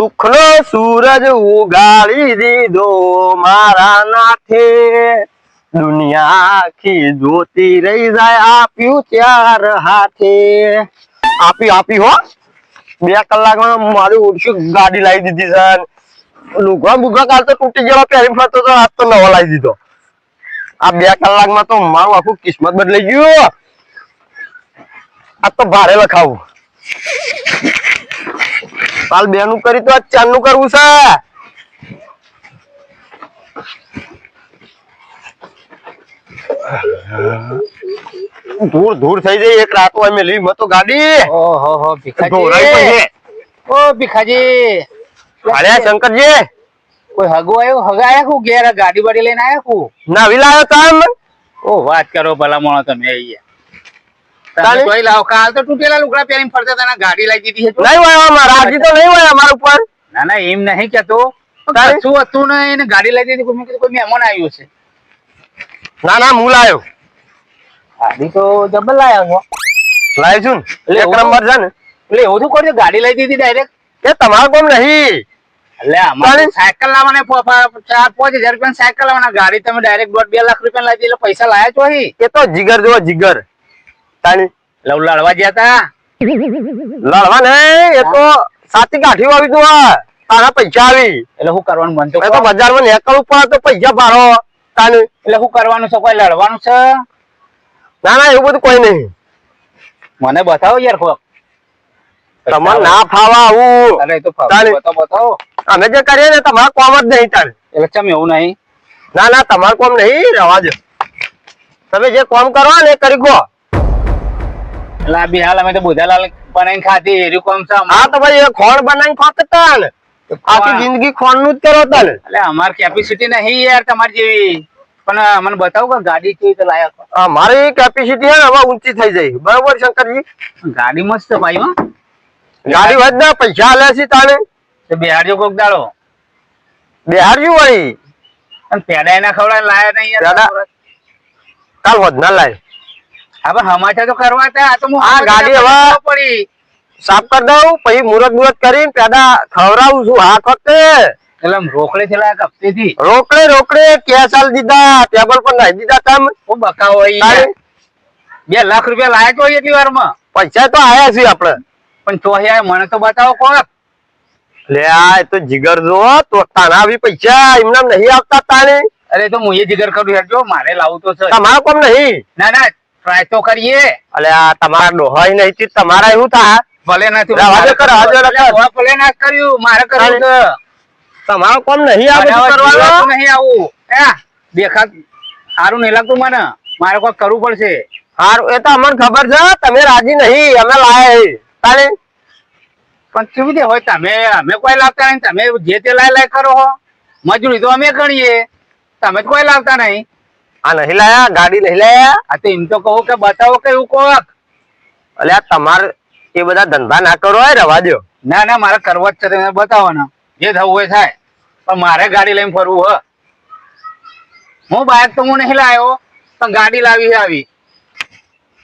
સુખનો સૂરજ ઉગાડી દીધો મારા નાથે, દુનિયા આખી જોતી રહી જાય આપ્યું ત્યાર હાથે. આપી હો 2 કલાકમાં મારી ઓછી ગાડી લાવી દીધી છે. લુગડા બુગડા કાલ તો તૂટી ગયેલો પહેરી ફરતો તો આજ તો નવો લાવી દીધો. આ 2 કલાકમાં તો મારું આખું કિસ્મત બદલાઈ ગયું. આ તો ભારે લખાવું. કાલ 2 નું કરી તો આજ 4 નું કરવું છે. ધૂળ થઈ જાય. એક રાતો અમે લઈ મતો ગાડી. ઓહો ભીખાજી. ઓ ભીખાજી. અરે શંકરજી, કોઈ હગો આવ્યો? હગાયા કુ ઘેર ગાડી બાડી લઈને આયા કુ? નવી લાવ્યો તમ. ઓ વાત કરો ભલા મોણો તમે અહીંયા. તમે કોઈ લાવ કાલ તો તૂટેલા લુગડા પહેરીને ફરતા હતા, ગાડી લાવી દીધી છે. નહીં હોય અમારા રાજી તો નહીં હોય અમારા ઉપર. ના ના એમ નહીં કેતો. કશું હતું ને એને ગાડી લાવી દીધી. કોઈ કોઈ મહેમાન આવ્યો છે. ના ના હું લાવ્યો. ગાડી તો જબર લાવ્યો છો. લાવી છું ને 1 નંબર છે ને. એટલે એવું શું કરજો, ગાડી લાવી દીધી ડાયરેક્ટ? એ તમારે કોમ નહીં. એટલે અમારે સાયકલ લાવવાને 4-5 હજાર રૂપિયા સાયકલ લાવવાના. ગાડી તમે ડાયરેક્ટ 1.5-2 લાખ રૂપિયા લાવી એટલે પૈસા લાયા છો. એ તો જીગર જો જીગર. તાણી લડવા ગયા તા? લડવા નહીં, એ તો સાચી કાઠી આવી તું. તારા પૈસા આવી એટલે શું કરવાનું મન તો બજારમાં નીકળવું પડે તો પૈસા ભારો. તાણી એટલે શું કરવાનું છે? કોઈ લડવાનું છે? ના ના એવું બધું કોઈ નહીં. મને બતાવો યાર કોક. તમારે ના ફાવા આવું. અરે તો બતાવો. અમે જે કરીએ ને તમારે કોમ જ નહીં. તારે એટલે ચમ એવું નહીં? ના ના તમારે કોમ નહીં, રહેવા દો. તમે જે કોમ કરો ને કરી ગો. એટલે આ બિહાલ અમે તો બુધાલાલ બનાવીને ખાધી એર્યું કોમ છે. હા તો ભાઈ ખોણ બનાવીને ખાતા ને આખી જિંદગી ખોણ નું જ કરો તા ને. એટલે અમારી કેપેસિટી નહીં યાર તમારી જેવી. પણ મને બતાવો કે ગાડી કેવી રીતે લાયક? મારી કેપેસિટી હે ને હવે ઊંચી થઈ જાય. બરોબર શંકરજી? ગાડી મસ્ત ભાઈ. હો ગાડી વધ ના પૈસા આલે છે તાણે. બિહારજો કોક દાડો. બિહારજો વળી. અને પેડા એના ખવડાય લાયા નહીં યાર. કાલ વધ ના લાય. હા પણ સમાચાર તો કરવા હતા. આ તો આ ગાડી હવે પડી સાફ કરી દઉં, પછી મુરત કરીને પેડા ખવડાવું છું. હા ખતે એટલે રોકડે થી લાયા હપ્તેથી? રોકડે કેશ આલ દીધા, ટેબલ પર નાખી દીધા. તમે હું બકાવો 2 લાખ રૂપિયા લાયા તો એટલી વારમાં. પૈસા તો આયા છે આપડે. પણ તો મને તો બતાવો કોક. લે આ તો જીગર જો તો તાના આવી પૈસા એમને નહીં આવતા. તાને અરે તો હું એ જીગર કરું હેડજો, મારે લાવું તો છે. તમારે કોમ નહીં? ના ના ટ્રાય તો કરીએ. અલે આ તમારા ડોહાઈ નહીં, તમારા એવું થાય. ભલે નથી ભલે ના કર્યું, મારે કરવું છે. તમારો કોમ નહીં આવતું, નહીં આવું દેખા સારું નહીં લાગતું મને. મારે કોઈ કરવું પડશે. સારું એ તો અમને ખબર છે. તમે રાજી નહીં, અમે લાયા. તાને પણ કેવી રીતે હોય? અમે કોઈ લાવતા નહીં. તમે જે તે લાય કરો હો. મજૂરી તો અમે ગણીએ, તમે જ કોઈ લાવતા નહીં. આ નહીં લાયા, ગાડી નહીં લાયા. આ તો એમ તો કહું કે બતાવો કે એવું કોક. એટલે તમારે એ બધા ધંધા ના કરો હોય, રવા દો. ના ના મારે કરવા જ છે. તમે બતાવો ને જે થવું હોય થાય. પણ મારે ગાડી લઈને ફરવું હ. હું બાઇક તો હું નહીં લાવ્યો, પણ ગાડી લાવી આવી.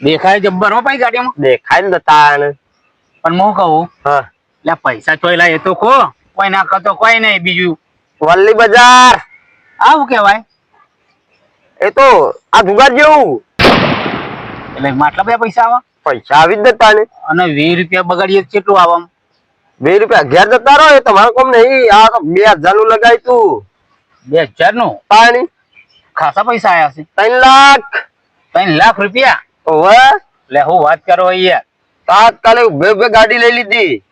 દેખાય જબ્બર હો ભાઈ ગાડીમાં. દેખાય ને તાને. પણ હું કહું હા એટલે પૈસા ચોઈ લાય એ તો કહો. કોઈ ના કરતો કોઈ નહીં. બીજું વલ્લી બજાર આવું કેવાય? એ તો આ જુગાર જેવું. એટલે આટલા બધા પૈસા આવે? પૈસા આવી જ જતા ને. અને 20 રૂપિયા બગાડીએ કેટલું આવે? 20 રૂપિયા ઘેર જતા રહો. એ તમારે કોમ નહીં. આ તો 2000 નું લગાય તું. 2000 નું? પાણી ખાસા પૈસા આયા છે. 3 લાખ. 3 લાખ રૂપિયા? ઓવે એટલે હું વાત કરો યાર. તાત્કાલિક ઉભે ગાડી લઈ લીધી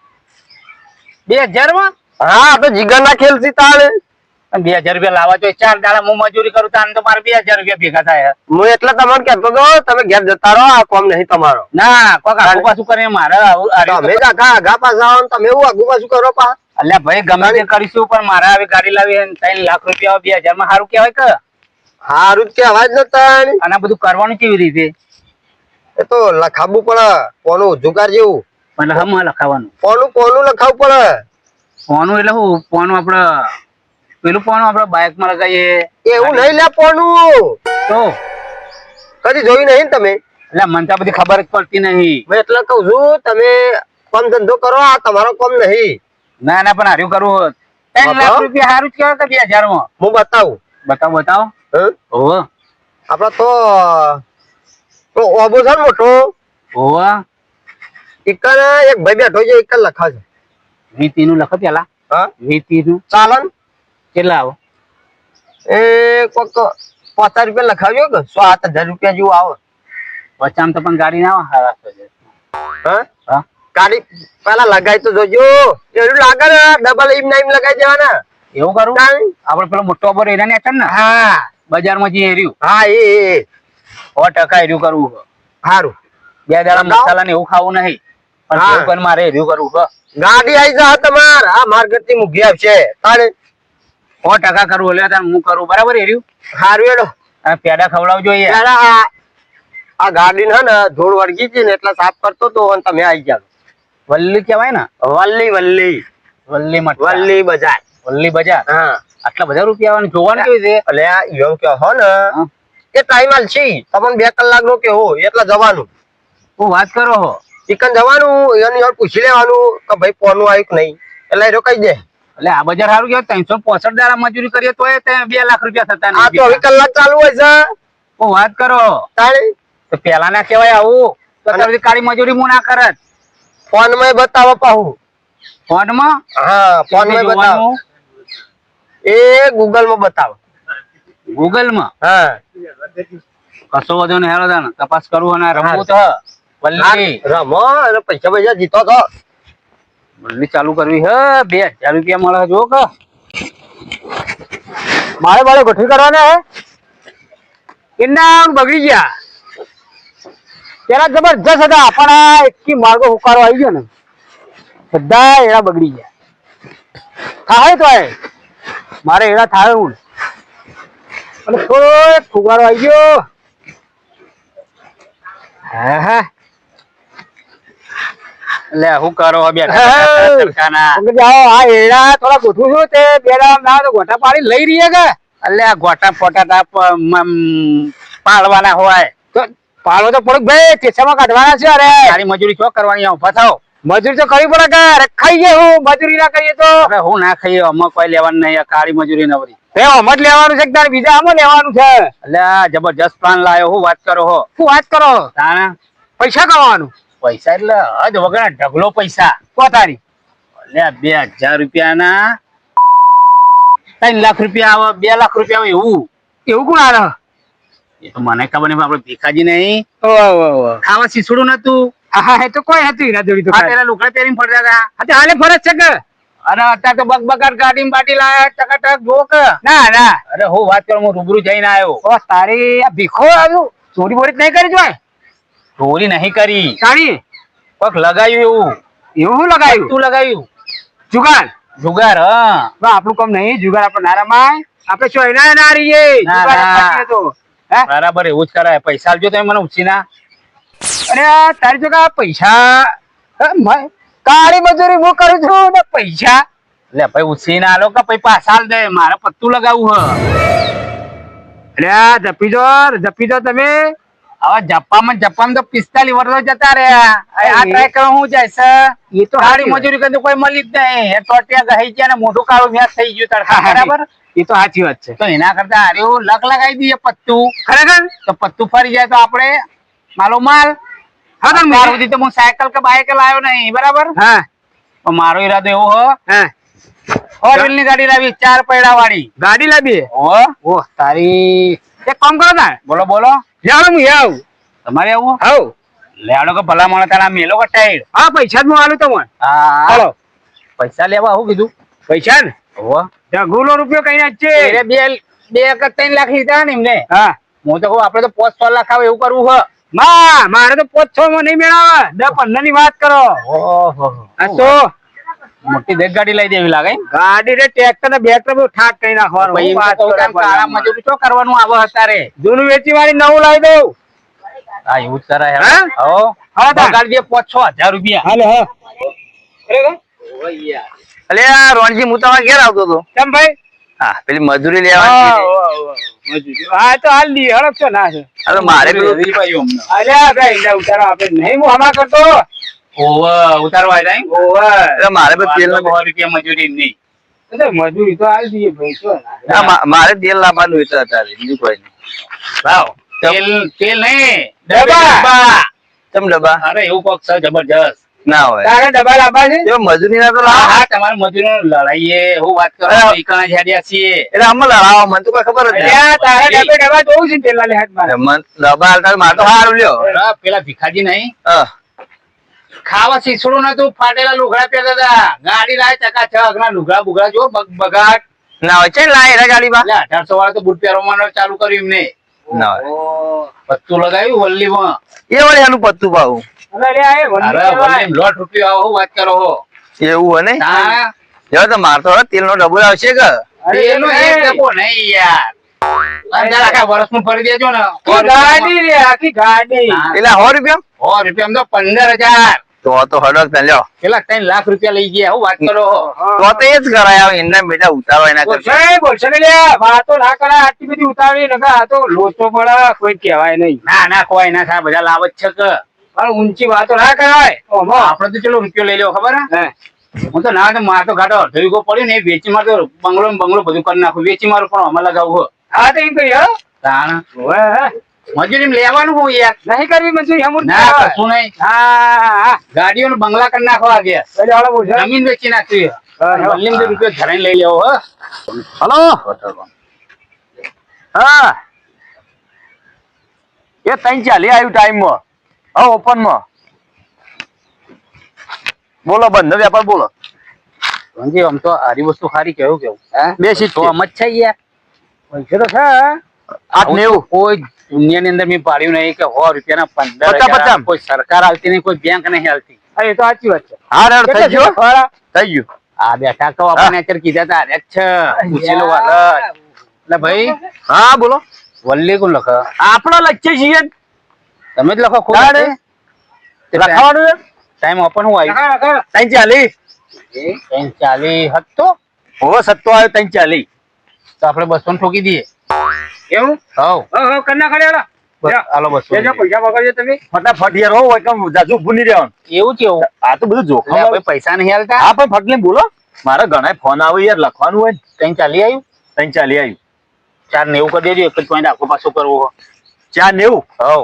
2000 માં? હા તો જીગર ના ખેલ છે તાણે. 2000 રૂપિયા લાવવા તો 4 દાડા હું મજૂરી કરું તો મારે 2000 રૂપિયા ભેગા થાય. હું એટલે તમને કેતો હતો તમે ઘેર જતા રહો. આ કોમ નહીં તમારો. ના કોક આગુ પાછું કરે મારે. તમે આગા પાછા આવો તમે એવું આગુ પાછું કરો પા. એટલે ભાઈ ગમે તે કરીશું, પણ મારે આવી ગાડી લાવી 3 લાખ રૂપિયા 2000 માં સારું કેવાય કે? સારું જ કેવાય જ નતા. અને બધું કરવાનું કેવી રીતે? એ તો લખાવવું પડે. કોનું જુગાર જેવું. એટલે હમ લખાવાનું? કોનું લખાવવું પડે. પોનું એટલે શું? પોનું આપડે પેલું પોનું આપડે બાઇક માં લગાવીએ એવું નહીં લે. પોનું તો કદી જોયું નહીં તમે? એટલે મને તો બધી ખબર જ પડતી નહીં. મેં એટલે કઉ છું તમે કોમ ધંધો કરો. આ તમારો કોમ નહીં. ના ના પણ હાર્યું કરવું 3 લાખ રૂપિયા સારું જ કહેવાય કે 2000 માં? હું બતાવું. બતાવો બતાવો. હં? ઓહો આપડે તો ઓબો છે ને મોટો, ઓહો એકન એક ભાઈ બેઠો છે, એકન લખા છે. VT નું લખો પેલા. હા VT નું ચાલન કેટલા આવો? એ કોક 50 રૂપિયા લખાવજો કે 7,000 રૂપિયા જેવું આવે. પચામ તો પણ ગાડી ના આવે હારા છે. હા હા ગાડી પેલા લગાઈ તો જોજો, એવું લાગે ને ડબલ એમ ના એમ લગાઈ દેવાના. એવું કરું તાણ. આપડે પેલો મોટો બોર એના ને ને હા બજારમાં જે હેર્યું હા એ 100% હેર્યું કરવું છે. સારું. 2 દાડા બતાવો. મસાલા ને એવું ખાવું નહીં, પણ હા. એવું પણ મારે હેર્યું કરવું છે. ગાડી આવી જા તમાર આ માર્કેટ થી મૂકી આવશે તારે. 100% કરવું એટલે તાર હું કરું બરાબર હેર્યું. સારું એડો. અને પેડા ખવડાવજો યાર. પેલા આ ગાડી ને ધૂળ વળગી હતી ને એટલે સાફ કરતો તો અને તમે આવી ગયા. વલ્લી કહેવાય ને, વલ્લી વલ્લી વલ્લી મઠ વલ્લી બજાર. વલ્લી બજાર. હા આટલા બધા રૂપિયા આવવાનું જોવાનું કેવી છે? એટલે આ એમ કે હો ને હા. એ ટાઈમ આલ છે તમને 2 કલાક નો કે હો એટલે જવાનું. હું વાત કરો હો. ચિકન જવાનું એની યાર પૂછી લેવાનું કે ભાઈ પોનું આવ્યું કે નહીં, એટલે એ રોકાઈ દે. એટલે આ બજાર સારું કહેવાય. 365 દાડા મજૂરી કરીએ તો 2 લાખ રૂપિયા થતા આ નહીં. 24 કલાક ચાલુ હોય છે હું વાત કરો તારે. તો પેલા ના કહેવાય આવું તો તારી કાળી મજૂરી હું ના કરત. ફોન માં બતાવો પાહુ. ફોન માં હા ફોન માં બતાવો, એ ગૂગલ માં બતાવો. ગૂગલ માં હા કશો વધુ ને હેરો ને તપાસ કરવું અને રમવું તો વલ્લી રમો અને પૈસા જીતો તો. વલ્લી ચાલુ કરવી હે 2000 રૂપિયા મળે જો કે મારે મારે ગોઠવી કરવાના હે. એના બગડી ગયા પેલા જબરજસ્ત હતા પણ આ એકી માર્ગો હુકારો આવી ગયો ને બધા એડા બગડી ગયા. થાય તો મારે એડા થાય હું અને થોડો ફુગારો આવી ગયો. હા હા એટલે શું કરો હા. બેઠા આ એડા થોડા ગોઠવું છું તે બેડા ના તો ગોટા પાડી લઈ રહીએ કે એટલે આ ગોટા ફોટા પાડવાના હોય તો પાડો તો પડે ભાઈ કેસામાં કાઢવાના છે. અરે તારી મજૂરી શું કરવાની ઉભા થાવ. મજૂરી તો કરવી પડે કે અરે ખાઈ ગયા હું મજૂરી ના કરીએ તો અરે હું ના ખાઈએ અમે કોઈ લેવાનું નહીં. આ કાળી મજૂરી નવરી આમ જ લેવાનું છે કે તારે બીજા આમ લેવાનું છે. એટલે આ જબરજસ્ત પ્લાન લાયો. હું વાત કરો હો. શું વાત કરો, તાણે પૈસા કમાવાનું પૈસા એટલે હદ વગર ઢગલો પૈસા. પોતાની એટલે 2000 રૂપિયાના 3 લાખ રૂપિયા આવે, 2 લાખ રૂપિયા આવે એવું. એવું કોણ આને? એ તો મને ખબર નહીં, આપડે ભીખાજી નહીં ઓહ ખાવા શીસડું નતું. હા એ તો કોઈ હતું એના જોડી તો આ પેલા લુગડા પહેરીને ફરતા હતા. હા હાલે ફરજ છે કે અને અત્યારે તો બગબગાટ ગાડી બાટી લાયા ટકાટક જો કે. ના ના અરે હું વાત કરું, હું રૂબરૂ જઈને આવ્યો. ઓ તારી આ ભીખો આવ્યું ચોરી બોરી નહીં કરી જોય ચોરી નહીં કરી, તારી કોક લગાવ્યું એવું. એવું શું લગાવ્યું? તું લગાવ્યું જુગાર? જુગાર. હા આપણું કામ નહીં જુગાર, આપણે ના રમાય, આપણે શું એના ના રહીએ ના, જુગાર ના. રમીએ તો હે? બરાબર એવું જ કરાય. પૈસા આલજો તમે મને ઉછીના. અરે આ તારી જો પૈસા કાળી મજૂરી હું કરું છું ને પૈસા એટલે ભાઈ ઉછીના આલો કે ભાઈ પાછા આલ દે. મારે પત્તું લગાવવું હ. અરે આ જપી દો તમે. હવે જપ્પામાં તો 45 વર્ષો જતા રહ્યા. આ ટ્રાય કરવા હું જાય છે. એ તો ગાડી સારી મજૂરી કરી કોઈ મળી જ નહીં. એ ટોટિયા ગઈ ગયા ને મોઢું કાળું વ્યાસ થઈ ગયું તડકા. બરાબર, એ તો સાચી વાત છે. તો એના કરતા હાર્યું લક લગાવી દઈએ પત્તું. ખરેખર તો પત્તું ફરી જાય તો આપણે માલો માલ. હા તો ત્યાર સુધી તો હું સાયકલ કે બાઇક લાવ્યો નહીં. બરાબર, હા પણ મારો ઈરાદો એવો હો, હા 4 વ્હીલ ની ગાડી લાવી, 4 પૈડા વાળી. ગાડી લાવી. હો ઓહ તારી એક કામ કરો તાર બોલો બોલો. જાણો હું આવ તમારે આવું આવ લેડો કે ભલા માણસ તારા મેલો કે ટાઈડ. હા પૈસા જ હું આલું તમને. હા હાલો પૈસા લેવા હું કીધું. પૈસા ને હો ઢગુલો રૂપિયો કઈ ના છે. એ બે કે 3 લાખ લીધા ને એમને. હા હું તો કહું આપડે તો 5-6 લાખ આવે એવું કરવું હ. મારે તો 5-6 માં નહીં મેળવે, 10-15 ની વાત કરો. ઓહો આ તો મોટી દેખ ગાડી લઈ દેવી લાગે. ગાડી રે ટ્રેક્ટર ને બેટર બધું ઠાક કરી નાખવાનું. ભાઈ હું વાત તો કરું કાળા મજૂરી શું કરવાનું આવે અત્યારે. જૂનું વેચી વાળી નવું લાવી દઉં. હા એવું જ કરાય. હે? હો હા તાર. ગાડી 5-6 હજાર રૂપિયા. હાલે હા અલે આ રોણજી હું તમારા ઘેર આવતો હતો. કેમ ભાઈ? હા પેલી મજૂરી લેવાની હા તો હાલ દી હડક છો ના છે. હવે મારે પેલું અલ્યા ભાઈ ઈંડા ઉતારો આપણે નહીં હું હમા કરતો. ઓવર ઉતારવા જાય એટલે મારે પણ તેલ ₹100 મજૂરી નહીં. મજૂરી તો આવી દઈએ ભાઈ શું મારે તેલ લાવવાનું હતું અત્યારે બીજું કોઈ નહીં. લાવ. તેલ તેલ નહીં ડબ્બા. ડબ્બા. ચમ ડબ્બા અરે એવું કોક છે જબરજસ્ત. ના હોય તારે ડબ્બા લાવવા છે એ મજૂરી ના તો હા લાવો. હા તમારે મજૂરીનો લડાઈએ હું વાત કરો અરે. ઈકણા ઝાડિયા છીએ. એટલે આમાં લડાવો મને તો કોઈ ખબર જ નહીં. અલ્યા, તારે ડબ્બા જોવું છે પેલા હાથ માં ડબ્બા હાલતા મારે તો સારું લ્યો. અરે, પેલા ભીખાજી નહીં હા. ખાવા શીસડું નતું ફાટેલા લુગડા પહેરતા હતા ગાડી લાય ચકાચક ના લુગડા બુગડા જો બગાટ ના હોય છે ને લાય એના ગાડીમાં એટલે 1800 વાળા તો બુટ પહેરવાનું ચાલુ કર્યું એમને ના હોય પત્તું લગાવ્યું વલ્લીમાં એ વળી આનું પત્તું પાવું અરે આ એ વંડી અરે કહેવાય. વલ્લી ₹100 આવો હું વાત કરો હો એવું હોય ને હા જો તો મારે તો તેલ નો ડબ્બો આવશે કે અરે એનો એક ડબ્બો નહીં યાર અંદર આખા વર્ષનું ફરી દેજો ને આખી ગાડી રે આખી ગાડી હા. એટલે 100 રૂપિયા ₹100 તો 15000 તો હડક તને લ્યો પેલા 3 લાખ રૂપિયા લઈ ગયા હું વાત કરો હો તો એ જ કરાય આવે એના બેટા ઉતારો એના કરતા બોલશે ને લે વાતો ના કરાય આટલી બધી ઉતાવળી નકા આ તો લોચો પડે કોઈ કહેવાય નહીં ના ના કોઈ ના થાય બધા લાવ જ છે કે પણ ઊંચી વાતો ના કરાય ઓમો આપણે તો ચલો રૂપિયો લઈ લેવો ખબર હે હે હું તો ના તો માર તો ઘાટો અડધો વીઘો પડ્યો ને એ વેચી માર તો બંગલો ને બંગલો બધું કરી નાખું વેચી મારું પણ અમે લગાવું હો આ તો એમ કહી હો તાણ ઓવે, મજૂરી લેવાનું હું યાર નહીં કરવી મજૂરી હમુર ના કશું નહીં હા ગાડીઓ બંગલા કરી નાખવા ગયા એટલે હાલો બોલશે જમીન વેચી નાખવી હા. રૂપિયો ધરાઈને લઈ લેવો હો હલો હા એ 3:40 આવ્યું ટાઈમ માં હા ઓપન માં બોલો બંધ વેપાર બોલો રણજી આમ તો આરી વસ્તુ ખારી કેવું કેવું હે બે સીટ તો આમ જ છે યાર પૈસે તો છે 890 કોઈ દુનિયાની અંદર મેં પાડ્યું નહીં કે ₹100 ના 15,000 કોઈ સરકાર આવતી નહીં કોઈ બેંક નહીં આવતી હા, એ તો સાચી વાત છે હા રેડ થઈ ગયો ખરા? થઈ ગયું આ બેઠા તો આપણને અત્યારે કીધા તા અરે છે પૂછેલો વાત એટલે ભાઈ હા બોલો વલ્લી કોણ લખે આપણો લક્ષ્ય છીએ તમે જ લખો ખુદ તારે? લખાવાનું છે ટાઈમ ઓપન હું આવ્યું લખા, લખા. 3:40 40 હતો હોવે સત્તો આવ્યો 3:40 તો આપણે 200 ઠોકી દઈએ એવું હવ હા કન્ના ખડે હેડો. હાલો 200 લેજો, પૈસા પકડજો તમે ફટાફટ યાર હો હોય કેમ જાજુ ભૂલી રહેવાનું એવું કેવું આ તો બધું જોખમ એટલે વાળું. આપણે પૈસા નહીં હાલતા હા પણ ફટલે બોલો મારે ઘણા ફોન આવે યાર લખવાનું હોય ને 340 આવ્યું 3:40 આવ્યું 490 કરી દેજો એક જ પોઈન્ટ આખો પાછો કરવો 4:90 હવ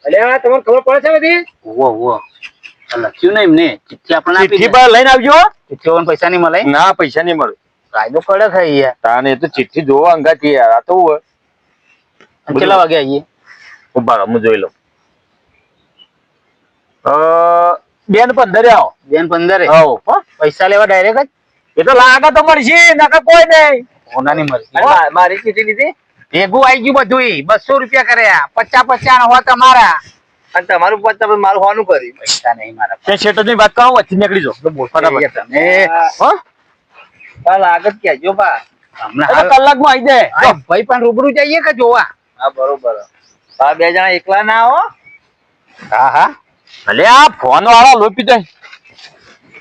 અલ્યા તમને ખબર પડે છે બધી ઓવો લખ્યું નહીં એમને ચિઠ્ઠી આપણને આપી ચિઠ્ઠી દે. પર લઈને આવજો હો. ચિઠ્ઠીઓમાં પૈસા નહીં મળે ના પૈસા નહીં મળે કાયદો કડક છે યાર તાને એ તો ચિઠ્ઠી જોવા અંગાથી યાર આ તો હોય અને કેટલા વાગે આવીએ ઉભા રહો, હું જોઈ લઉં 2:15 આવો 2:15 હો હો. પૈસા લેવા ડાયરેક્ટ એ તો લાગે તો મળશે નકર કોઈ નહીં જ ઓનાની મરજી મારી ચીઠી લીધી ભેગું આવી ગયું બધું ₹200 કર્યા 50 હોય તમારા અને તમારું પત્તા પર મારું હોવાનું કર્યું પૈસા નહીં મારા તે શેઠની વાત કરો વચ્ચે નીકળી જાઓ ફટાફટ તમે હો આગળ કહેજો બા હમણાં એ તો હાલ- કલાકમાં આવી જાય હા, ભાઈ પણ રૂબરૂ જઈએ કે જોવા હા બરોબર બા બે જણા એકલા ના આવો હા હા અલે આ ફોન વાળા લોપી દે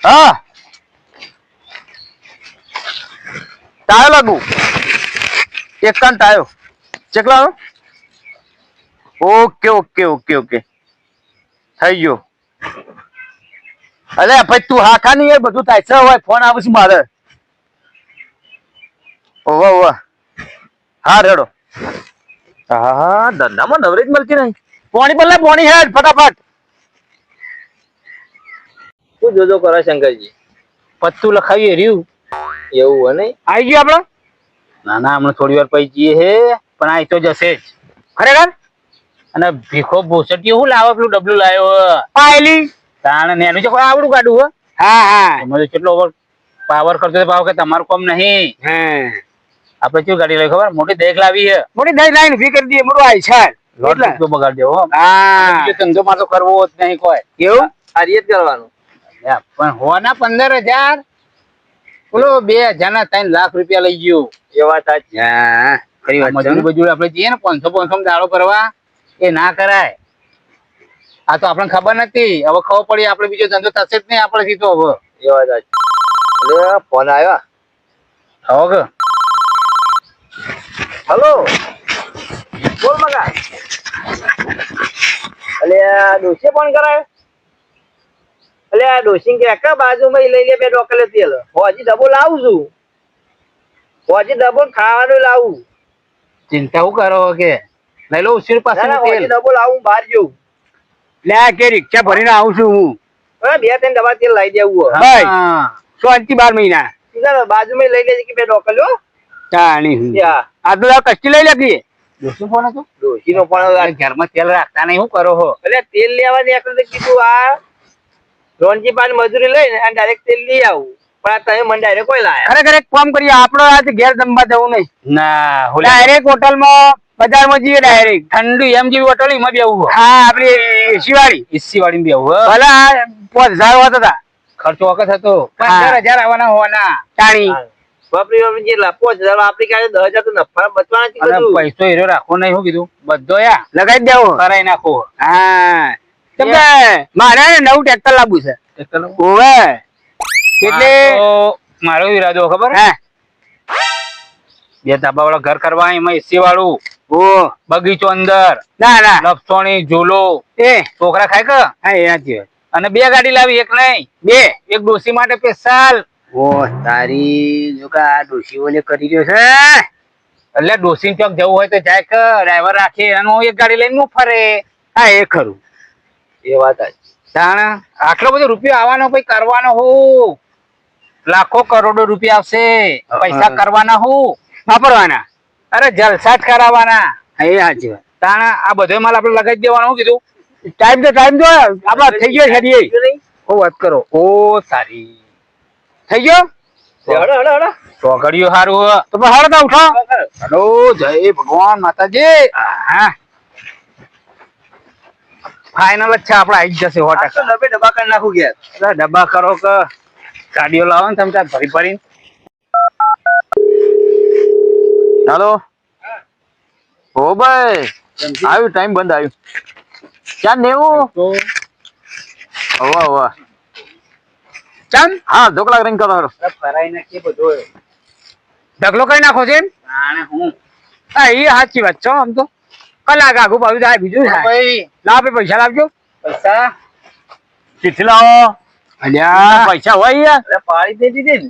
હા ટાયો લાગુ એક કાન ટાયો ચેકલા ઓકે ઓકે ઓકે ઓકે થઈ ગયો અલે ભાઈ તું હાખા નહીં એ બધું થાય છે હોય ફોન આવે છે મારે ઓવા ઓવા હા રેડો હા ધંધામાં નવરેજ મળતી નહીં પોણી પર લે પોણી હેડ ફટાફટ શું જોજો કરો શંકરજી પત્તું લખાવી રહ્યું એવું હોય નહીં આવી ગયો આપણો ના ના હમણાં થોડી વાર પછી જઈએ હે પણ આ તો જશે જ ખરેખર અને ભીખો ભૂસટીયો હું લાવો પેલું ડબલું લાવ્યો પાયલી તાણ ને એનું છે કોઈ આવડું કાઢું હો હા હા તમે તો કેટલો પાવર કરતો પાવ કે તમારું કામ નહીં હા આપણે શું ગાડી લઈ ખબર મોટી દેખ લાવી છે મોટી દઈ લાઈન ઉભી કરી દઈએ મોટું આઈ છે લોટ રૂપિયો બગાડ દેવો હો. હા બીજો ધંધો મારે તો કરવો જ નહીં કોઈ એવું આ રીત કરવાનું યા, પણ હોના 15,000 બોલો 2,000 ના 3 લાખ રૂપિયા લઈ ગયો એ વાત સાચી હા ખરી વાત છે મજૂરી બજૂરી આપણે જઈએ ને 500 દાડો કરવા એ ના કરાય આ તો આપણને ખબર નથી હવે ખબર પડી આપણે બીજો ધંધો થશે જ નહીં આપણે તો હવે એ વાત સાચી અરે ફોન આવ્યો હવે કે હલો બોલ મગા અલે આ ડોસે ફોન કરાયો એટલે આ ડોશી કે આખા બાજુમાં ઈ લઈ લે 2 ડોકલે તેલ હોજી ડબ્બો લાવું છું હોજી ડબ્બો ખાવાનું લાવું ચિંતા હું કરો કે લઈ લો ઉસીર પાસે ના, ના, તેલ હોજી ડબ્બો લાવું બહાર જવું લે કે રિક્ષા ભરીને આવું છું હું હવે 2-3 ડબ્બા તેલ લઈ દેવું હો ભાઈ હા. 12 મહિના ચાલો બાજુમાં લઈ લેજે કે 2 ડોકલ્યો તાણી હું ત્યાં આ તો કષ્ટી લઈ લેતી ડોશી ફોન હતો ડોશીનો પણ અરે ઘરમાં તેલ રાખતા નહીં શું કરો હો એટલે તેલ લેવા ની આપણે કીધું આ રોનજી પાન મજૂરી લઈને અને ડાયરેક્ટ તેલ લઈ આવું પણ આ તમે મને ડાયરેક્ટ કોઈ લાયા ખરેખર એક કામ કરીએ આપણો આજે ઘેર જમવા જવું નહીં ના હોલે ડાયરેક્ટ હોટલમાં બજારમાં જઈએ ડાયરેક્ટ ઠંડુ એમ જેવી હોટલ એમાં બેવું હા આપડી એસી વાળી એસી વાળી બેવું હો ભલે 5000 હોત હતા ખર્ચો વખત હતો હા. 15000 આવવાના હોવાના તાણી બાપરી બાપરી જેટલા 5000 આપણી કાલે 10000 તો નફા બચવાના છે અને બધું પૈસો હીરો રાખવો નહીં શું કીધું બધો યા લગાઈ જ દેવો કરાઈ નાખો હા કેમ કે મારે ને નવું ટ્રેક્ટર લાવવું છે ઓવે એટલે મારો ઈરાદો ખબર હે 2 ધાબા વાળા ઘર કરવા એમાં એસી વાળું ઓ બગીચો અંદર ના ના લપસોણી ઝૂલો એ છોકરા ખાય કે હા એ સાચી વાત અને 2 ગાડી લાવી એક નહીં 2 એક ડોસી માટે સ્પેશિયલ ઓ તારી જો કે આ ડોશીઓને કરી રહ્યો છે એટલે ડોસી ચોક જવું હોય તો જાય કે ડ્રાઈવર રાખે એનું એક ગાડી લઈને નું ફરે હા એ ખરું એ વાત સાચી તાણ આટલો બધો રૂપિયો આવવાનો પછી કરવાનો હું લાખો કરોડો રૂપિયા આવશે પૈસા કરવાના હું વાપરવાના અરે જલસા જ કરાવવાના હા એ સાચી વાત તાણ આ બધો માલ આપડે લગાવી દેવાનું શું કીધું ટાઈમ તો આપડા થઈ ગયો છે ઓ વાત કરો ઓ સારી થઈ ગયો હડો હડો હડો ચોકડીઓ સારું હ તો પણ હળતા ઉઠો હલો જય ભગવાન માતાજી હા ફાઇનલ જ છે આપડે આવી જ જશે 100%. ડબ્બે ડબ્બા કરી નાખું ગયા એટલે ડબ્બા કરો કે ગાડીઓ લાવો ને તમે ત્યાં ભરી ભરીને હાલો ઓ ભાઈ આવ્યું ટાઈમ બંધ આવ્યું ક્યાં નેવું વાહ વાહ ચમ હા ઢોકળા કરીને કરો હાલો. ફરાઈ નાખીએ બધું ઢગલો કઈ નાખો છે એમ? તાણે હું હા એ સાચી વાત છે આમ તો કલાક આગું પાછું થાય બીજું થાય ભાઈ ના આપડે પૈસા લાવજો પૈસા ચિઠ્ઠી લાવો અલ્યા પૈસા હોય યાર એટલે પાડી દે દીધી ને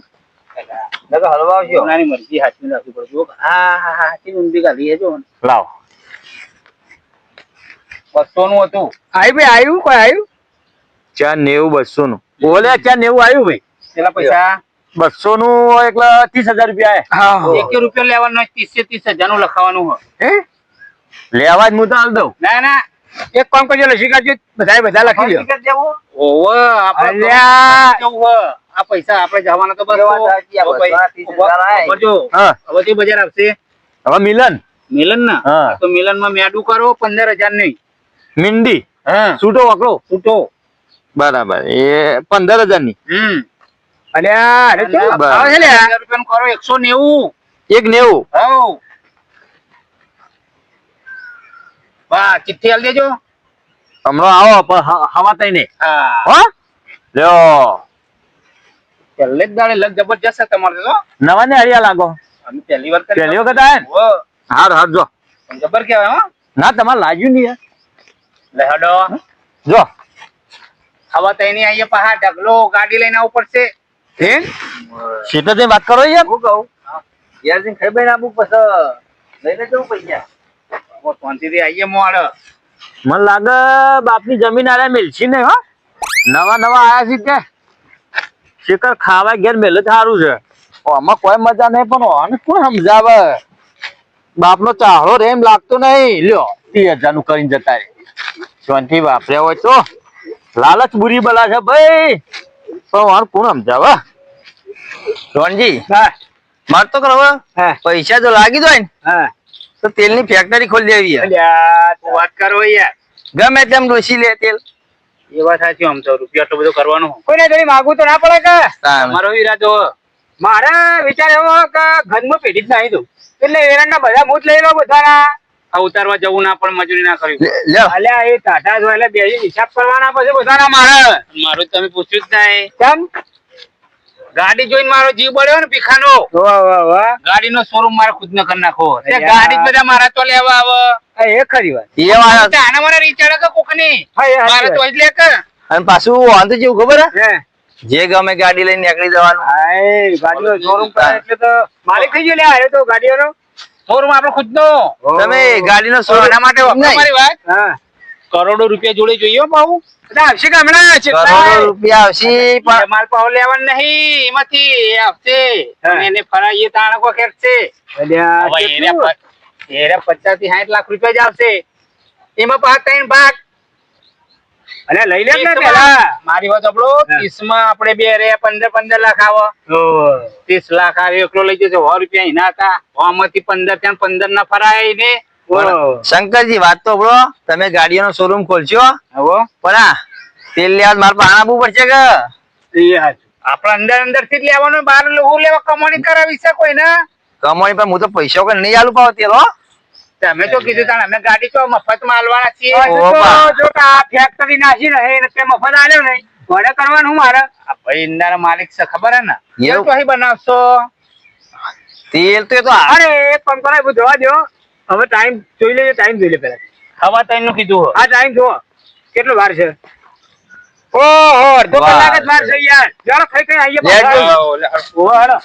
નકર હલવા આવજો સોનાની મરજી હાથમાં રાખવી પડશે હા હા હા હાથી ઊંધી કાઢી જો લાવો 200 નું હતું આવ્યું ભાઈ આવ્યું કોઈ આવ્યું 490 200 નું બોલે 490 આવ્યું ભાઈ પેલા પૈસા 200 નું એટલે 30,000 રૂપિયા હા એક રૂપિયો લેવાનો 30,000 નું લખાવાનું હોય હે લેવા જ હું તો હાલ દઉં ના ના એક કામ કરજો લસી કાઢજો બધા લખી લો હકીકત જેવું ઓવે આપણે અલ્યા. કેવું હોય આ પૈસા આપણે જવાના તો બસ એ વાત સાચી, આ બધા 30,000 આય. કરજો હા હવે તે બજાર આવશે હવે મિલન મિલન ના હા. તો મિલન માં મેડું કરો 15,000 નહીં મિંડી હા છૂટો વાકડો છૂટો બરાબર એ 15,000 ની અલ્યા અરે ચો બરાબર. આવે છે લે 1000 રૂપિયાનું કરો 190 એક 90 હવ બા ચિઠ્ઠી આલ દેજો હમણાં આવો પણ હવા તઈ ને હા હો લ્યો પહેલે જ દાડે લગ જબરજસ્ત છે તમારે તો નવા ને હરિયા લાગો અમે પહેલી વાર કરી પહેલી વખત આયા ને? હો હાર હાર જો જબર કહેવાય હો ના તમારે લાગ્યું નહીં યાર લે હડો જો હવે તો એની આઈએ પહા ઢગલો ગાડી લઈને આવવું પડશે હે સીધા જઈને વાત કરો યાર હું કહું યાર જઈને ખાઈ બેન આપું પછી લઈને જવું પૈસા હવે શાંતિથી આઈએ મોડ મને લાગે બાપની જમીન આરે મેલછી ને હો નવા નવા આયા છે કે શિખર ખાવા ઘેર મેલે સારું છે આમાં કોઈ મજા નહીં પણ આને કોણ સમજાવે બાપનો ચાહડો રે એમ લાગતો નહીં લ્યો 30,000 નું કરીને જતા રે શાંતિ વાપર્યા હોય તો લાલચ બુરી બલા છે ભાઈ પણ આને કોણ સમજાવે રોનજી હા માર તો કરો હા પૈસા જો લાગી જાય ને હા તો તેલની ફેક્ટરી ખોલી દેવી છે. અલ્યા તું વાત કરો યાર ગમે તેમ ડોસી લે તેલ એ વાત સાચી આમ તો રૂપિયા તો બધું કરવાનું કોઈને થોડી માગું તો ના પડે કે તમારો ઈરાદો મારે વિચાર એવો કે ઘરમાં પેઢી જ નાહી દઉં એટલે એરંડા બધા મૂત લઈ લો બધાના આ ઉતારવા જવું ના પણ મજૂરી ના કરવી લ્યો અલ્યા એ ટાટા જો એટલે બે હિસાબ કરવાના પછી બધાના મારે મારું તમે પૂછ્યું જ નહીં કેમ ગાડી જોઈને મારો જીવ બળ્યો ને પીખાનો વાહ વાહ વાહ ગાડીનો શોરૂમ મારે ખુદ ન કરી નાખો તે અલ્યા. ગાડી જ બધા મારા તો લેવા આવે એ ખરી વાત એ વાત તે આના મને રીચાડે કે કોકની હા એ મારે સાચી તો વાત. જ લે કે અને પાછું વાંધો જેવું ખબર હે હે જે ગમે ગાડી લઈને નીકળી જવાનું આય ગાડીનો શોરૂમ કરે એટલે તો માલિક થઈ ગયો લે આયો તો ગાડીઓનો શોરૂમ આપણો ખુદનો. તમે ગાડીનો તો શોરૂમ એના માટે વાપરો મારી વાત. હા કરોડો રૂપિયા જોડે જોઈએ હો બાબુ. એટલે આવશે કે હમણાં કરોડો કેટલા રૂપિયા આવશે પણ માલ પાવ લેવાનું નહીં એમાંથી એ આવશે. હા. અને એને ફરાઈએ તાણકો ખેંચશે. અલ્યા, હવે કેટલું? એને 50 થી 60 લાખ રૂપિયા જ આવશે. એમાં પાછા 3 ભાગ. અલ્યા, લઈ લે ને 30 પેલા માં મારી વાત સાંભળો. હા. 30 માં આપણે બે રે 15 લાખ આવે. 30 લાખ આવે એકલો લઈ જશે 100 રૂપિયા એના હતા. આમાંથી 15 ત્યાં 15 ના ફરાય ને. શંકરજી વાત તો બરો તમે ગાડીઓનો શોરૂમ ખોલશો હવે પણ આ તેલ લેવા મારે પાસે આણવું પડશે કે આપણે અંદર થી જ લેવાનું. બહાર હું લેવા કમાણી કરાવી છે કોઈ ને. કમાણી પર હું તો પૈસા કોઈ નહીં આલું પાવ તેલ હો તમે તો કીધું તાણ અમે ગાડી તો મફત માં આલવાના છીએ. ઓ બા. જો આ ફેક્ટરી નાખી ને એ તે મફત આલ્યો નહીં મને કરવાનું મારે આ ભાઈ ઇન્ડાના માલિક છે ખબર હે ને. એવું? તો અહીં બનાવશો. તેલ તો એ તો અરે એક કામ કરાય બધું જોવા દો હવે ટાઈમ જોઈ લેજો ટાઈમ જોઈ લે પેલા હવા તૈન નું કીધું હો. આ ટાઈમ જુઓ કેટલો વાર છે ઓહો અડધો વાહ. કલાક જ વાર છે યાર ચાલો ખાઈ ખાઈ આવીએ લેટ પાછા. ગો. ઓહો, હાલો.